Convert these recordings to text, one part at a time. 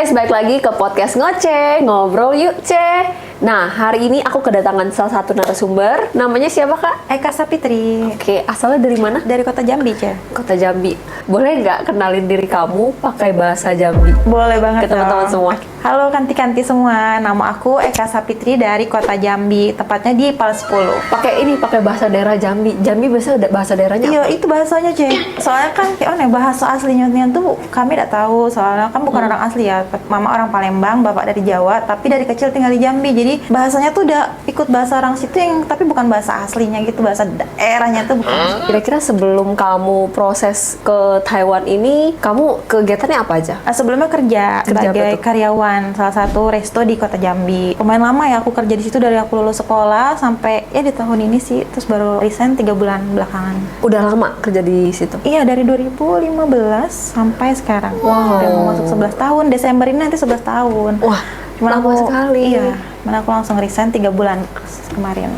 guys, balik lagi ke podcast Ngoceh, ngobrol yuk Ceh. Nah, hari ini aku kedatangan salah satu narasumber. Namanya siapa Kak? Eka Sapitri. Oke, asalnya dari mana? Dari kota Jambi, Ceh. Kota Jambi. Boleh nggak kenalin diri kamu pakai bahasa Jambi? Boleh banget ke teman-teman dong. semua. Halo kanti-kanti semua, nama aku Eka Sapitri dari kota Jambi, tepatnya di Pal 10. Pakai bahasa daerah Jambi. Jambi biasanya ada bahasa daerahnya. Iya, itu bahasanya, Ceh. Soalnya kan bahasa aslinya tuh kami tidak tahu, soalnya kan bukan orang asli ya. Mama orang Palembang, bapak dari Jawa, tapi dari kecil tinggal di Jambi. Jadi bahasanya tuh udah ikut bahasa orang situ yang tapi bukan bahasa aslinya gitu, bahasa daerahnya tuh bukan. Kira-kira sebelum kamu proses ke Taiwan ini, kamu kegiatannya apa aja? Sebelumnya kerja sebagai apa karyawan salah satu resto di kota Jambi. Lumayan lama ya aku kerja di situ dari aku lulus sekolah sampai ya di tahun ini sih, terus baru resign 3 bulan belakangan. Udah lama kerja di situ? Iya, dari 2015 sampai sekarang. Wow. Udah mau masuk 11 tahun, Desember ini nanti 11 tahun. Wah, lama sekali. Iya, mana aku langsung resign 3 bulan kemarin.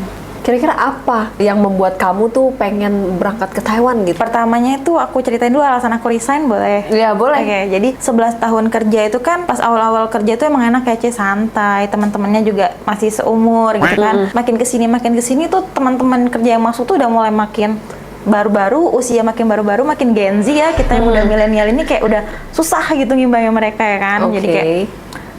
Kira-kira apa yang membuat kamu tuh pengen berangkat ke Taiwan gitu? Pertamanya itu aku ceritain dulu alasan aku resign, boleh? Iya, boleh. Oke, jadi 11 tahun kerja itu kan pas awal-awal kerja itu emang enak ya, santai, teman-temannya juga masih seumur gitu kan. Makin kesini tuh teman-teman kerja yang masuk tuh udah mulai makin baru-baru, usia makin baru-baru, makin Gen Z ya, kita yang udah milenial ini kayak udah susah gitu ngimbangin mereka ya kan. Jadi kayak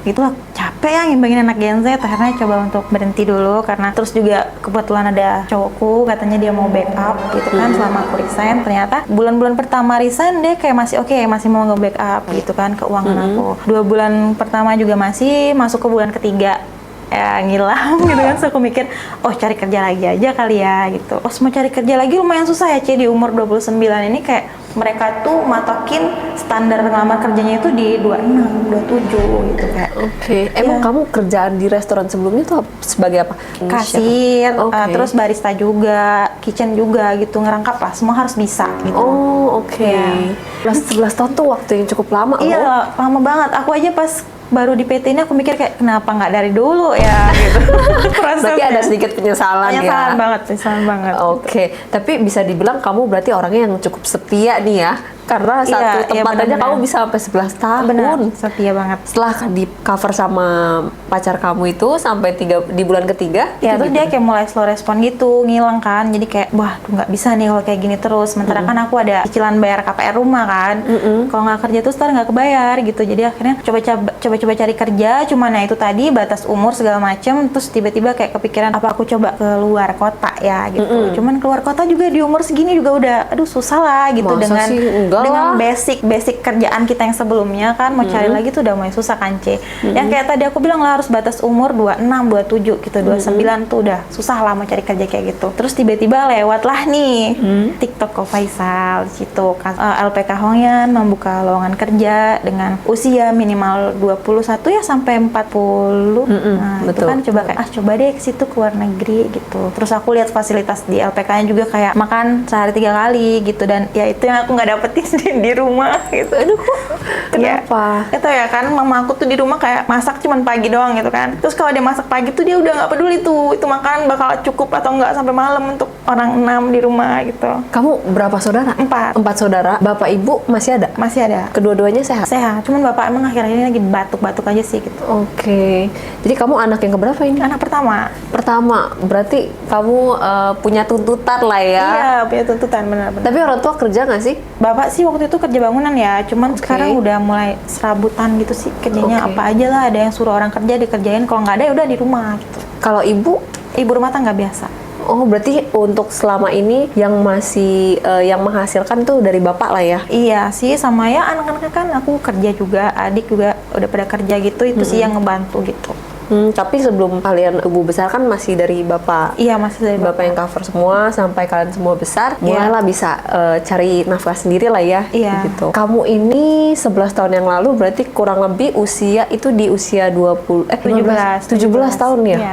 itulah capek ya ngimbangin anak Gen Z. Akhirnya coba untuk berhenti dulu karena terus juga kebetulan ada cowokku katanya dia mau backup gitu kan selama aku resign. Ternyata bulan-bulan pertama resign dia kayak masih oke, masih mau nge-backup gitu kan keuangan aku. 2 bulan pertama juga masih, masuk ke bulan ketiga ya ngilang gitu kan. So aku mikir, oh cari kerja lagi aja kali ya gitu. Oh mau cari kerja lagi lumayan susah ya, Ci, di umur 29 ini kayak mereka tuh matokin standar ngelamar kerjanya itu di 26, 27 gitu kayak. Oke. Emang kamu kerjaan di restoran sebelumnya tuh sebagai apa? Kasir, terus barista juga, kitchen juga gitu, ngerangkap lah, semua harus bisa gitu. Oh, oke. 11 tahun tuh waktu yang cukup lama loh. Iya, lama banget. Aku aja pas baru di PT ini aku mikir kayak kenapa nggak dari dulu ya gitu. Berarti ada sedikit penyesalan ya. Penyesalan banget. Oke, tapi bisa dibilang kamu berarti orangnya yang cukup setia nih ya. Karena satu tempat aja kamu bisa sampai 11 tahun. Benar, setia banget. Setelah di cover sama pacar kamu itu sampai di bulan ketiga, ya terus dia kayak mulai slow respon gitu, ngilang kan. Jadi kayak wah tuh nggak bisa nih kalau kayak gini terus. Sementara kan aku ada cicilan bayar KPR rumah kan. Kalau nggak kerja tuh ntar nggak kebayar gitu. Jadi akhirnya coba cari kerja. Cuman ya itu tadi batas umur segala macem. Terus tiba-tiba kayak kepikiran apa aku coba keluar kota ya gitu. Cuman keluar kota juga di umur segini juga udah aduh susah lah gitu. Masa dengan basic kerjaan kita yang sebelumnya kan mau cari lagi tuh udah mulai susah kan, Ce. Yang kayak tadi aku bilang lah harus batas umur 26, 27 gitu, 29 tuh udah susah lah mau cari kerja kayak gitu. Terus tiba-tiba lewat lah nih TikTok Ko Faisal gitu. LPK Hongyan membuka lowongan kerja dengan usia minimal 21 ya sampai 40. Nah, betul. Itu kan coba deh ke situ ke luar negeri gitu. Terus aku lihat fasilitas di LPK-nya juga kayak makan sehari 3 kali gitu, dan ya itu yang aku nggak dapetin di rumah gitu. Aduh, kenapa? Itu ya kan mama aku tuh di rumah kayak masak cuman pagi doang gitu kan. Terus kalau dia masak pagi tuh dia udah nggak peduli tuh itu makan bakal cukup atau enggak sampai malam untuk orang 6 di rumah gitu. Kamu berapa saudara? 4 saudara. Bapak ibu masih ada? Masih ada. Kedua-duanya sehat? Sehat. Cuman bapak emang akhir-akhir ini lagi batuk-batuk aja sih gitu. Oke. Jadi kamu anak yang keberapa ini? Anak pertama. Berarti kamu punya tuntutan lah ya? Iya, punya tuntutan benar-benar. Tapi orang tua kerja nggak sih? Bapak sih waktu itu kerja bangunan ya, cuman sekarang udah mulai serabutan gitu sih kerjanya. Apa aja lah, ada yang suruh orang kerja dikerjain, kalau nggak ada ya udah di rumah gitu. Kalau ibu rumah tangga biasa. Oh, berarti untuk selama ini yang masih yang menghasilkan tuh dari bapak lah ya? Iya sih, sama ya anak-anak kan aku kerja juga, adik juga udah pada kerja gitu, itu sih yang ngebantu gitu. Tapi sebelum kalian tumbuh besar kan masih dari bapak? Iya, masih dari bapak yang cover semua sampai kalian semua besar, mulailah bisa cari nafkah sendiri lah ya. Iya. Gitu. Kamu ini 11 tahun yang lalu berarti kurang lebih usia itu di usia 17 tahun ya? Iya,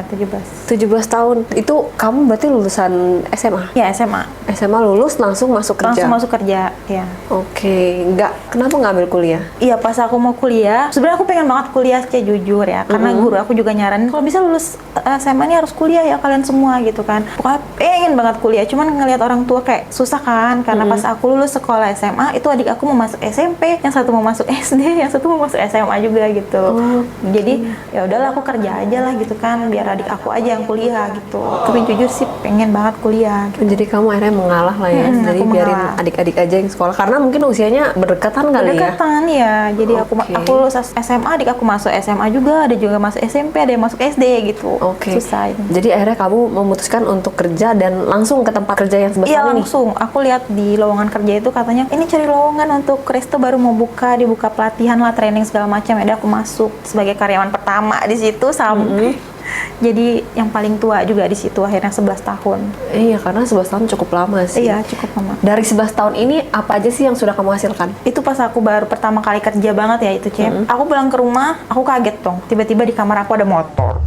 17 tahun. Itu kamu berarti lulusan SMA? Iya, SMA. SMA lulus langsung masuk kerja? Langsung masuk kerja, ya. Oke. Kenapa nggak ambil kuliah? Iya, pas aku mau kuliah, sebenarnya aku pengen banget kuliah, kayak jujur ya. Karena guru aku juga nyaranin kalau bisa lulus SMA ini harus kuliah ya kalian semua gitu kan. Pokoknya pengen banget kuliah, cuman ngelihat orang tua kayak susah kan, karena pas aku lulus sekolah SMA itu adik aku mau masuk SMP, yang satu mau masuk SD, yang satu mau masuk SMA juga gitu. Jadi ya udahlah aku kerja aja lah gitu kan, biar adik aku aja yang kuliah gitu. Tapi jujur sih pengen banget kuliah gitu. Jadi kamu akhirnya mengalah lah ya. Jadi aku biarin mengalah. adik-adik aja yang sekolah karena mungkin usianya berdekatan kali ya. Berdekatan ya. Jadi Oke. aku lulus SMA, adik aku masuk SMA juga, ada juga masuk SMP, ada yang masuk SD gitu. Oke. Susah. Jadi akhirnya kamu memutuskan untuk kerja dan langsung ke tempat kerja yang sebelah Iya ini. langsung. Aku lihat di lowongan kerja itu katanya ini cari lowongan untuk resto baru mau dibuka pelatihan lah, training segala macam. Ada aku masuk sebagai karyawan pertama di situ sampai jadi yang paling tua juga di situ akhirnya 11 tahun. Iya, karena 11 tahun cukup lama sih. Iya cukup lama. Dari 11 tahun ini apa aja sih yang sudah kamu hasilkan? Itu pas aku baru pertama kali kerja banget ya itu Cep. Aku pulang ke rumah, aku kaget dong. Tiba-tiba di kamar aku ada motor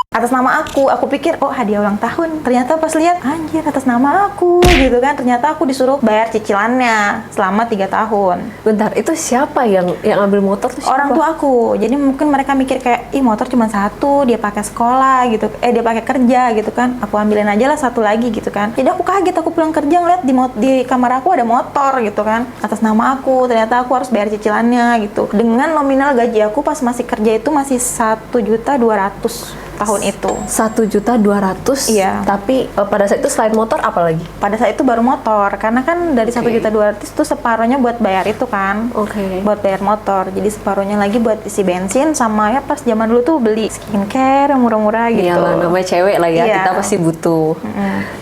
atas nama aku pikir oh hadiah ulang tahun, ternyata pas lihat anjir atas nama aku gitu kan, ternyata aku disuruh bayar cicilannya selama 3 tahun. Bentar, itu siapa yang ambil motor tuh siapa? Orang tua aku, jadi mungkin mereka mikir kayak ih motor cuma satu, dia pakai sekolah gitu, dia pakai kerja gitu kan, aku ambilin aja lah satu lagi gitu kan. Jadi aku kaget, aku pulang kerja ngeliat di kamar aku ada motor gitu kan atas nama aku, ternyata aku harus bayar cicilannya gitu. Dengan nominal gaji aku pas masih kerja itu masih 1.200.000 tahun itu. 1.200.000. Iya. Tapi pada saat itu selain motor apa lagi? Pada saat itu baru motor, karena kan dari Oke. 1.200.000 itu separohnya buat bayar itu kan. Oke. Buat bayar motor, jadi separuhnya lagi buat isi bensin sama ya pas zaman dulu tuh beli skincare yang murah-murah gitu. Iyalah, namanya cewek lah ya, Iya. kita pasti butuh.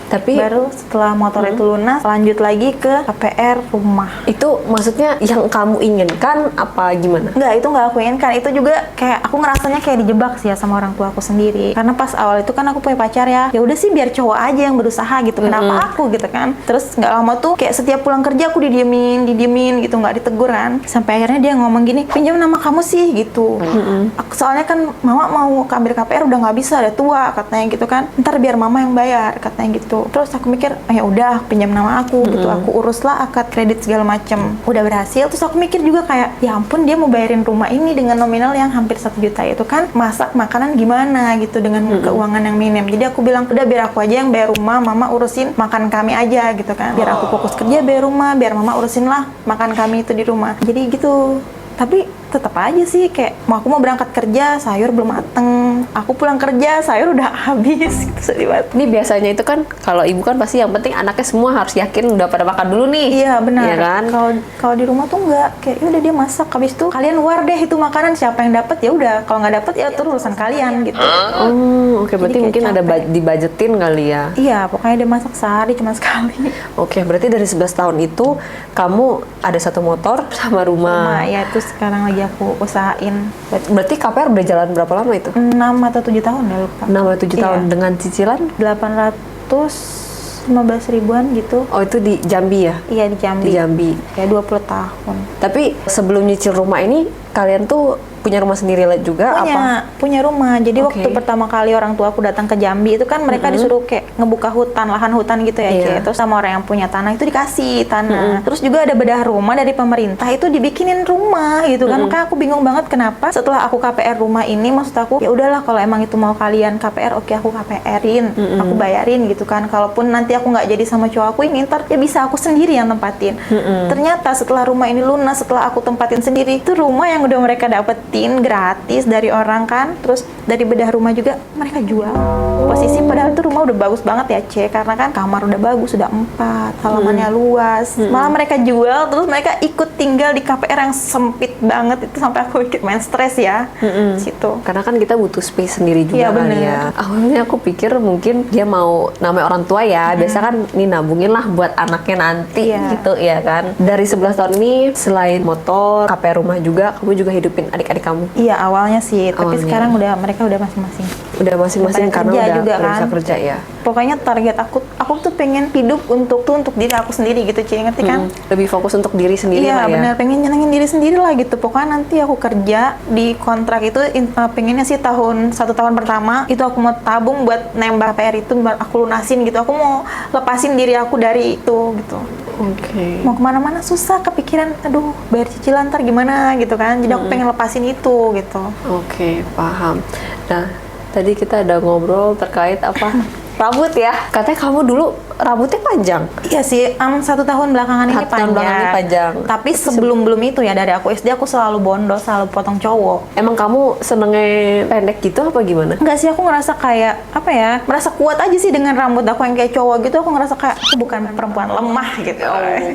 Tapi Baru setelah motor itu lunas, lanjut lagi ke KPR rumah. itu maksudnya yang kamu inginkan apa gimana? Enggak, itu nggak aku inginkan. Itu juga kayak aku ngerasanya kayak dijebak sih ya sama orang tua aku sendiri. Karena pas awal itu kan aku punya pacar ya. Ya udah sih biar cowok aja yang berusaha gitu. Kenapa aku gitu kan? Terus nggak lama tuh kayak setiap pulang kerja aku didiemin gitu, nggak ditegur kan. Sampai akhirnya dia ngomong gini, pinjam nama kamu sih gitu. Aku soalnya kan mama mau ambil KPR udah nggak bisa, udah tua katanya gitu kan. Ntar biar mama yang bayar katanya gitu. Terus aku mikir, oh, ya udah pinjam nama aku gitu. Aku uruslah akad kredit segala macem. Udah berhasil. Terus aku mikir juga kayak, ya ampun dia mau bayarin rumah ini dengan nominal yang hampir 1 juta itu kan, masak makanan gimana gitu dengan keuangan yang minim. Jadi aku bilang, udah biar aku aja yang bayar rumah, mama urusin makan kami aja gitu kan. Biar aku fokus kerja bayar rumah, biar mama urusin lah makan kami itu di rumah. Jadi gitu. Tapi tetap aja sih kayak aku mau berangkat kerja sayur belum mateng, aku pulang kerja sayur udah habis gitu, sedih banget. Ini biasanya itu kan kalau ibu kan pasti yang penting anaknya semua harus yakin udah pada makan dulu nih. Iya benar. Iya kan? Kalau di rumah tuh enggak, kayak ya udah dia masak, habis itu kalian war deh itu makanan, siapa yang dapat ya udah, kalau nggak dapat ya itu urusan kalian gitu. Oh, oke, berarti kayak mungkin ada capek. dibajetin kali ya. Iya, pokoknya dia masak sehari cuma sekali. Oke, berarti dari 11 tahun itu kamu ada satu motor sama rumah. Nah, ya itu sekarang lagi aku usahain. Berarti KPR udah jalan berapa lama itu? 6 atau 7 tahun ya lupa. 6 atau 7 tahun Iya. dengan cicilan? 815 ribuan gitu. Oh, itu di Jambi ya? Iya di Jambi. Di Jambi. Kayak 20 tahun. Tapi sebelum nyicil rumah ini, kalian tuh punya rumah sendiri juga apa? Punya rumah. Jadi Oke. waktu pertama kali orang tua aku datang ke Jambi itu kan mereka disuruh kayak ngebuka hutan, lahan hutan gitu ya, Iya. Cie. Terus sama orang yang punya tanah itu dikasih tanah. Terus juga ada bedah rumah dari pemerintah itu dibikinin rumah gitu kan. Makanya aku bingung banget kenapa setelah aku KPR rumah ini, maksud aku ya udahlah kalau emang itu mau kalian KPR, oke aku KPR-in, aku bayarin gitu kan. Kalaupun nanti aku nggak jadi sama cowok aku ini, ntar ya bisa aku sendiri yang tempatin. Ternyata setelah rumah ini lunas, setelah aku tempatin sendiri, itu rumah yang udah mereka dapetin gratis dari orang kan, terus dari bedah rumah juga mereka jual. Posisi padahal tuh rumah udah bagus banget ya, Ce, karena kan kamar udah bagus, udah 4, halamannya luas. Malah mereka jual, terus mereka ikut tinggal di KPR yang sempit banget itu, sampai aku ikut main stres ya. Situ. Karena kan kita butuh space sendiri juga Iya, kan bener. ya. Awalnya aku pikir mungkin dia mau, namanya orang tua ya, biasa kan nih nabungin lah buat anaknya nanti Iya. gitu ya kan. Dari 11 tahun ini selain motor, KPR rumah juga, kamu juga hidupin adik-adik kamu. Iya awalnya sih, tapi Awalnya. sekarang mereka udah masing-masing. Udah masing-masing Udah pada karena kerja udah juga bisa kan. kerja ya. Pokoknya target aku tuh pengen hidup untuk diri aku sendiri gitu, Ci, ngerti kan? Lebih fokus untuk diri sendiri Iya lah ya. benar, pengen nyenengin diri sendiri lah gitu. Pokoknya nanti aku kerja di kontrak itu pengennya sih 1 tahun pertama itu aku mau tabung buat nembak PR itu, buat aku lunasin gitu. Aku mau lepasin diri aku dari itu gitu. Oke. Mau kemana-mana susah, kepikiran aduh bayar cicilan ntar gimana gitu kan. Jadi aku pengen lepasin itu gitu. Oke, paham. Nah, tadi kita ada ngobrol terkait apa? rambut ya. Katanya kamu dulu rambutnya panjang. Iya sih, 1 tahun belakangan ini 1 tahun belakangan ini panjang. Tapi sebelum itu ya, dari aku SD aku selalu bondo, selalu potong cowok. Emang kamu senengnya pendek gitu apa gimana? Enggak sih, aku ngerasa kayak apa ya, merasa kuat aja sih dengan rambut aku yang kayak cowok gitu. Aku ngerasa kayak aku bukan perempuan lemah gitu.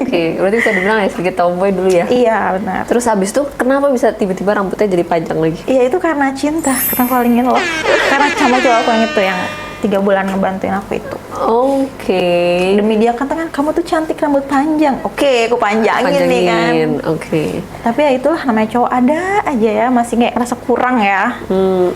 Oke, berarti bisa dibilang ya sedikit tomboy dulu ya. Iya benar. Terus habis itu kenapa bisa tiba-tiba rambutnya jadi panjang lagi? Iya itu karena cinta, karena falling in love. Karena sama cowok aku yang itu yang 3 bulan ngebantuin aku itu. Oke. Demi dia katakan kamu tuh cantik rambut panjang. Oke, aku panjangin nih kan. Oke. Tapi ya itulah namanya cowok, ada aja ya masih kayak rasa kurang ya.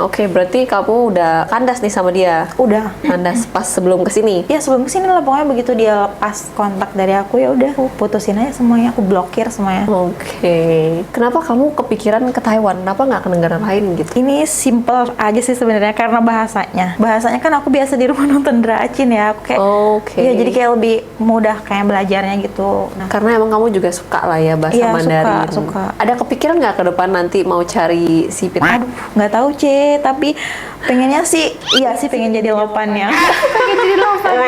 Oke, berarti kamu udah kandas nih sama dia. Udah. Kandas pas sebelum kesini. Ya sebelum kesini lah, pokoknya begitu dia lepas kontak dari aku ya udah aku putusin aja semuanya, aku blokir semuanya. Oke. Kenapa kamu kepikiran ke Taiwan? Kenapa nggak ke negara lain gitu? Ini simple aja sih sebenarnya karena bahasanya. Bahasanya kan aku biasa di rumah nonton Dracin ya, aku kayak Oke. ya jadi kayak lebih mudah kayak belajarnya gitu. Nah, Karena emang kamu juga suka lah ya bahasa Iya, Mandarin. suka. Ada kepikiran nggak ke depan nanti mau cari sipit? aduh, nggak tahu tapi pengennya sih, iya sih pengen jadi lopannya. Pengen jadi lover.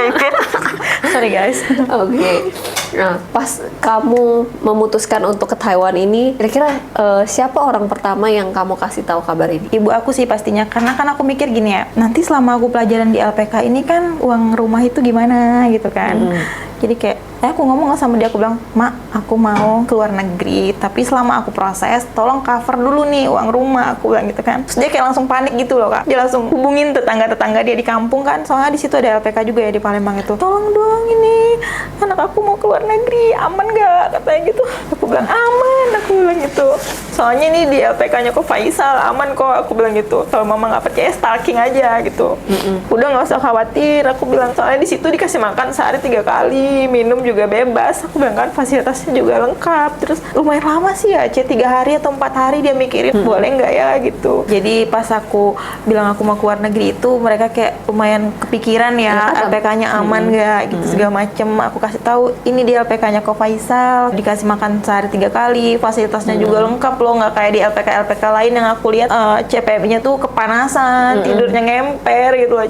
Sorry guys. Oke. Nah, pas kamu memutuskan untuk ke Taiwan ini, kira-kira siapa orang pertama yang kamu kasih tahu kabar ini? Ibu aku sih pastinya, karena kan aku mikir gini ya, nanti selama aku pelajaran di LPK ini kan uang rumah itu gimana gitu kan. Jadi kayak aku ngomong sama dia, aku bilang, "Mak, aku mau keluar negeri, tapi selama aku proses, tolong cover dulu nih uang rumah," aku bilang gitu kan. Terus dia kayak langsung panik gitu loh Kak. Dia langsung hubungin tetangga-tetangga dia di kampung kan, soalnya di situ ada LPK juga ya di Palembang itu. "Tolong dong ini, anak aku mau keluar negeri, aman nggak?" katanya gitu. Aku bilang, "Aman," aku bilang gitu. Soalnya ini di LPK-nya kok Faisal, aman kok, aku bilang gitu. Kalau mama nggak percaya, stalking aja gitu. Udah nggak usah khawatir, aku bilang. Soalnya di situ dikasih makan sehari 3 kali, minum juga bebas. Aku bilang kan fasilitasnya juga lengkap. Terus lumayan lama sih ya, 3 hari atau 4 hari dia mikirin boleh nggak ya gitu. Jadi pas aku bilang aku mau keluar negeri itu, mereka kayak lumayan kepikiran ya, LPK-nya aman nggak gitu segala macem. Aku kasih tahu ini di LPK-nya Ko Faisal, dikasih makan sehari 3 kali, fasilitasnya juga lengkap loh, nggak kayak di LPK lain yang aku lihat CPM-nya tuh kepanasan, tidurnya ngemper gitu loh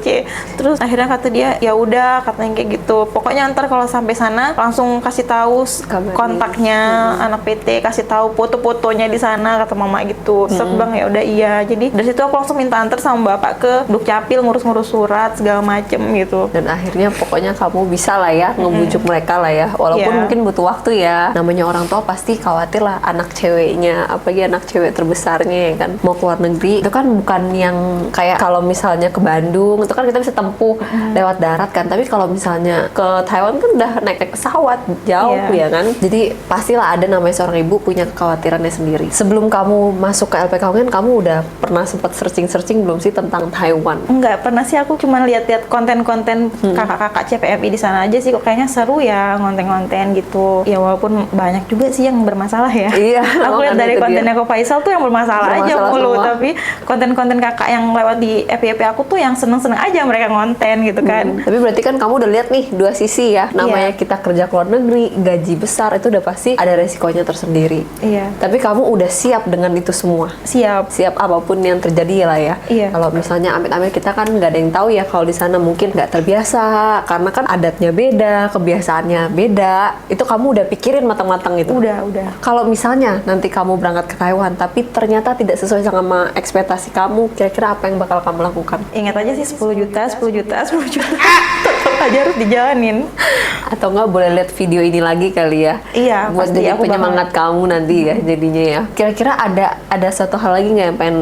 Terus akhirnya kata dia, ya udah katanya kayak gitu. Pokoknya ntar kalau sampai sana langsung kasih tahu kontaknya anak PT, kasih tahu foto-fotonya di sana kata mama gitu. Terus aku bilang ya udah iya. Jadi dari situ aku langsung minta antar sama bapak ke Dukcapil ngurus-ngurus surat segala macem gitu. Dan akhirnya pokoknya kamu bisa lah ya ngebujuk mereka lah ya, walaupun mungkin butuh waktu ya. Namanya orang tua pasti khawatir lah anak ceweknya, apalagi anak cewek terbesarnya ya kan, mau keluar negeri. Itu kan bukan yang kayak kalau misalnya ke Bandung itu kan kita bisa tempuh lewat darat kan, tapi kalau misalnya ke Taiwan kan udah naik pesawat jauh ya kan. Jadi pastilah ada namanya seorang ibu punya kekhawatirannya sendiri. Sebelum kamu masuk ke LPK kan kamu udah pernah sempat searching belum sih tentang Taiwan? Enggak pernah sih, aku cuma lihat-lihat konten-konten kakak-kakak CPMI di sana aja sih, kok kayaknya seru ya konten-konten gitu. Ya walaupun banyak juga sih yang bermasalah ya. Iya. Aku lihat dari kontennya Ko Faisal tuh yang bermasalah aja mulu, tapi konten-konten kakak yang lewat di FYP aku tuh yang seneng-seneng aja mereka ngonten gitu kan. Tapi berarti kan kamu udah lihat nih dua sisi ya. Namanya kita kerja keluar negeri, gaji besar, itu udah pasti ada resikonya tersendiri. Iya. Tapi kamu udah siap dengan itu semua? Siap. Siap apapun yang terjadi lah ya. Iya. Kalau misalnya amit-amit kita kan nggak ada yang tahu ya, kalau di sana mungkin nggak terbiasa karena kan adatnya beda, kebiasaannya beda. Itu kamu udah pikirin matang-matang itu? Udah. Kalau misalnya nanti kamu berangkat ke Taiwan tapi ternyata tidak sesuai sama ekspektasi kamu, kira-kira apa yang bakal kamu lakukan? Ingat aja sih 10 juta. Tetap aja harus dijalanin. Atau nggak boleh lihat video ini lagi kali ya? Iya, buat pasti jadi aku penyemangat kamu nanti ya jadinya ya. Kira-kira ada satu hal lagi nggak yang pengen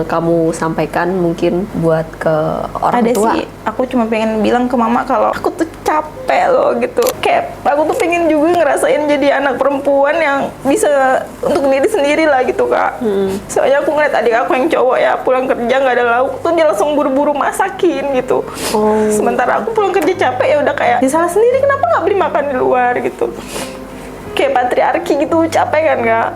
kamu sampaikan mungkin buat ke orang Ada tua? sih, aku cuma pengen bilang ke mama kalau aku tuh capek loh gitu. Kayak aku tuh pengen juga ngerasain jadi anak perempuan yang bisa untuk diri sendiri lah gitu Kak. Soalnya aku ngeliat adik aku yang cowok ya, pulang kerja nggak ada lauk tuh dia langsung buru-buru masakin gitu. Sementara aku pulang kerja capek ya udah kayak salah sendiri, kenapa nggak beli makan di luar gitu. Kayak patriarki gitu, capek kan Kak?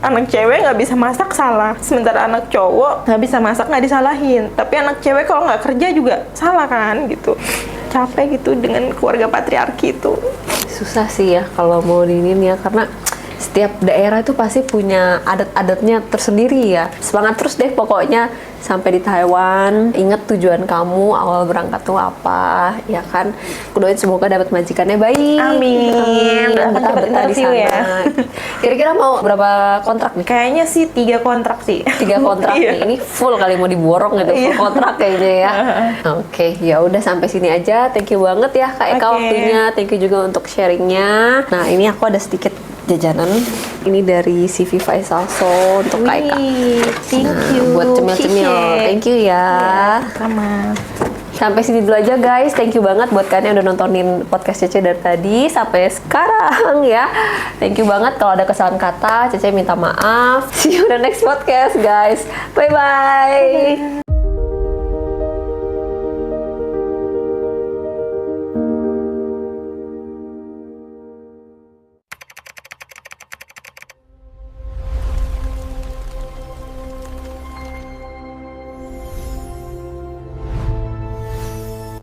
Anak cewek nggak bisa masak salah, sementara anak cowok nggak bisa masak nggak disalahin. Tapi anak cewek kalau nggak kerja juga salah kan gitu. Capek gitu dengan keluarga patriarki itu. Susah sih ya kalau mau diinin ya, karena setiap daerah itu pasti punya adat-adatnya tersendiri ya. Semangat terus deh pokoknya sampai di Taiwan. Ingat tujuan kamu awal berangkat tuh apa, ya kan? Aku doain semoga dapat majikannya baik. Amin. Dan betah-betah di Interview sana. ya. Kira-kira mau berapa kontrak nih? Kayaknya sih 3 kontrak sih. 3 kontrak Iya. nih. Ini full kali mau diborong gitu, full Iya. kontrak kayaknya ya. Oke, ya udah sampai sini aja. Thank you banget ya Kak Eka Oke. waktunya. Thank you juga untuk sharingnya. Nah, ini aku ada sedikit jajanan. Ini dari CV Faisal So untuk Kak Eka. Wih, thank Nah, you. buat cemil-cemil. Shishie. Thank you ya. Sama. Sampai sini dulu aja guys. Thank you banget buat kalian yang udah nontonin podcast Cece dari tadi sampai sekarang ya. Thank you banget. Kalau ada kesalahan kata, Cece minta maaf. See you in the next podcast guys. Bye bye.